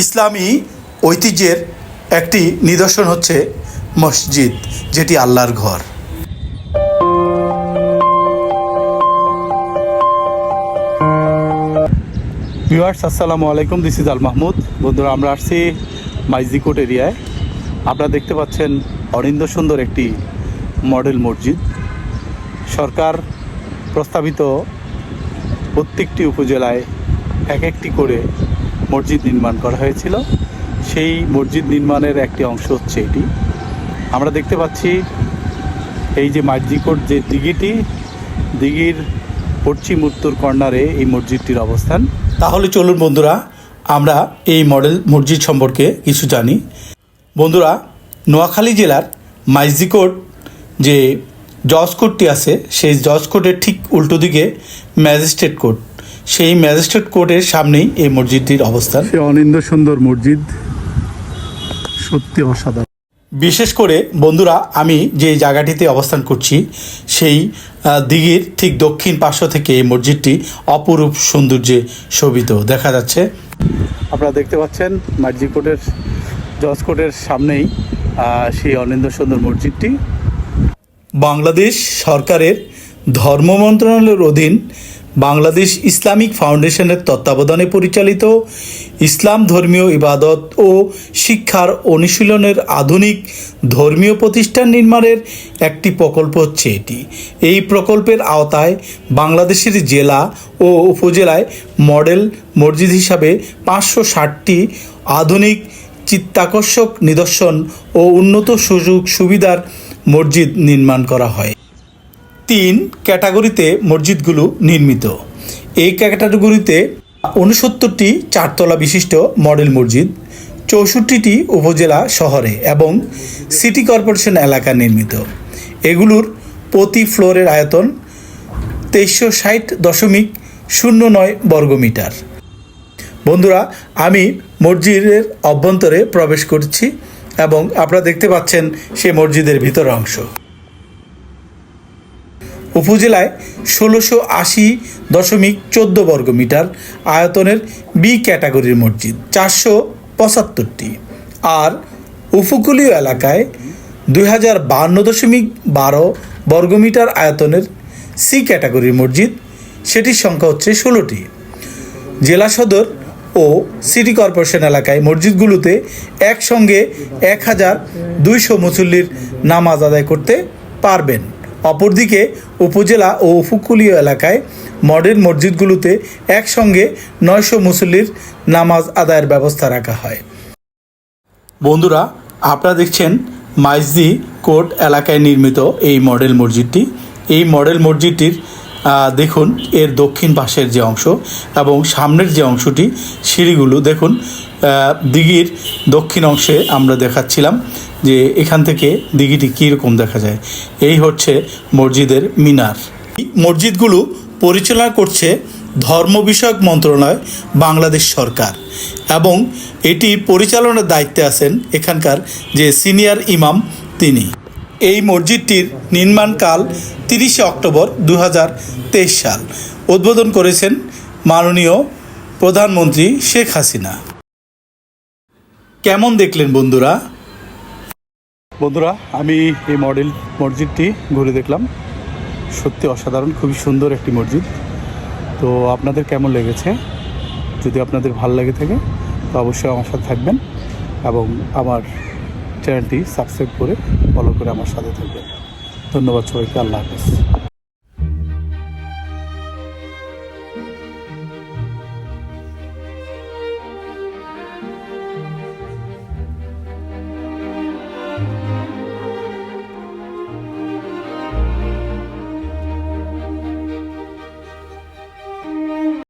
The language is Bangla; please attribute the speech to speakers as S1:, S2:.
S1: ইসলামী ঐতিহ্যের একটি নিদর্শন হচ্ছে মসজিদ, যেটি আল্লাহর ঘর। ভিউয়ার্স, আসসালামু আলাইকুম, দিস ইজ আল মাহমুদ। বন্ধুরা, আমরা আসছি মাইজদি কোট এরিয়ায়। আপনারা দেখতে পাচ্ছেন অনিন্দ সুন্দর একটি মডেল মসজিদ। সরকার প্রস্তাবিত প্রত্যেকটি উপজেলায় এক একটি করে মসজিদ নির্মাণ করা হয়েছিল। সেই মসজিদ নির্মাণের একটি অংশ হচ্ছে এটি। আমরা দেখতে পাচ্ছি এই যে মাইজদি কোট যে দিঘির পশ্চিম উত্তর কর্নারে এই মসজিদটির অবস্থান। তাহলে চলুন বন্ধুরা, আমরা এই মডেল মসজিদ সম্পর্কে কিছু জানি। বন্ধুরা, নোয়াখালী জেলার মাইজদি কোট যে জজ কোর্টটি আছে, সেই জজ কোর্টের ঠিক উল্টো দিকে ম্যাজিস্ট্রেট কোর্ট। সেই ম্যাজিস্ট্রেট কোর্টের সামনেই এই মসজিদটির অবস্থান। সেই অনিন্দ সুন্দর মসজিদ সত্যি অসাধারণ। বিশেষ করে বন্ধুরা, আমি যে জায়গাটিতে অবস্থান করছি সেই দিঘির ঠিক দক্ষিণ পার্শ্ব থেকে এই মসজিদটি অপরূপ সৌন্দর্যে শোভিত দেখা যাচ্ছে। আপনারা দেখতে পাচ্ছেন মাইজদি কোর্টের জজ কোর্টের সামনেই সেই অনিন্দ সুন্দর মসজিদটি। বাংলাদেশ সরকারের ধর্ম মন্ত্রণালয়ের অধীন বাংলাদেশ ইসলামিক ফাউন্ডেশনের তত্ত্বাবধানে পরিচালিত ইসলাম ধর্মীয় ইবাদত ও শিক্ষার অনুশীলনের আধুনিক ধর্মীয় প্রতিষ্ঠান নির্মাণের একটি প্রকল্প হচ্ছে এটি। এই প্রকল্পের আওতায় বাংলাদেশের জেলা ও উপজেলায় মডেল মসজিদ হিসাবে 560টি আধুনিক চিত্তাকর্ষক নিদর্শন ও উন্নত সুযোগ সুবিধার মসজিদ নির্মাণ করা হয়। 3 ক্যাটাগরিতে মসজিদগুলো নির্মিত। এই ক্যাটাগরিতে 69টি চারতলা বিশিষ্ট মডেল মসজিদ, 64টি উপজেলা শহরে এবং সিটি কর্পোরেশন এলাকা নির্মিত। এগুলোর প্রতি ফ্লোরের আয়তন 2360.09 বর্গমিটার। বন্ধুরা, আমি মসজিদের অভ্যন্তরে প্রবেশ করছি এবং আপনারা দেখতে পাচ্ছেন সে মসজিদের ভিতর অংশ। উপজেলায় 1680.14 বর্গমিটার আয়তনের বি ক্যাটাগরির মসজিদ 475টি, আর উপকূলীয় এলাকায় 2052.12 বর্গমিটার আয়তনের সি ক্যাটাগরির মসজিদ, সেটির সংখ্যা হচ্ছে 16টি। জেলা সদর ও সিটি কর্পোরেশন এলাকায় মসজিদগুলোতে একসঙ্গে 1200 মুসল্লির নামাজ আদায় করতে পারবেন। অপরদিকে উপজেলা ও উপকূলীয় এলাকায় মডেল মসজিদগুলোতে একসঙ্গে 900 মুসল্লির নামাজ আদায়ের ব্যবস্থা রাখা হয়। বন্ধুরা, আপনারা দেখছেন মাইজদি কোট এলাকায় নির্মিত এই মডেল মসজিদটি। এই মডেল মসজিদটির দেখুন এর দক্ষিণ পাশের যে অংশ এবং সামনের যে অংশটি, সিঁড়িগুলো দেখুন। দিঘির দক্ষিণ অংশে আমরা দেখাচ্ছিলাম যে এখান থেকে দিঘিটি কীরকম দেখা যায়। এই হচ্ছে মসজিদের মিনার। মসজিদগুলো পরিচালনা করছে ধর্ম বিষয়ক মন্ত্রণালয়, বাংলাদেশ সরকার, এবং এটি পরিচালনার দায়িত্বে আছেন এখানকার যে সিনিয়র ইমাম তিনি। এই মসজিদটির নির্মাণকাল 30 অক্টোবর 2023 সাল। উদ্বোধন করেছেন মাননীয় প্রধানমন্ত্রী শেখ হাসিনা। কেমন দেখলেন বন্ধুরা? আমি এই মডেল মসজিদটি ঘুরে দেখলাম, সত্যি অসাধারণ, খুবই সুন্দর একটি মসজিদ। তো আপনাদের কেমন লেগেছে? যদি আপনাদের ভালো লেগে থাকে তো অবশ্যই আমার সাথে থাকবেন এবং আমার চ্যানেলটি সাবস্ক্রাইব করে ফলো করে আমার সাথে থাকবেন। ধন্যবাদ সবাইকে। আল্লাহ হাফেজ।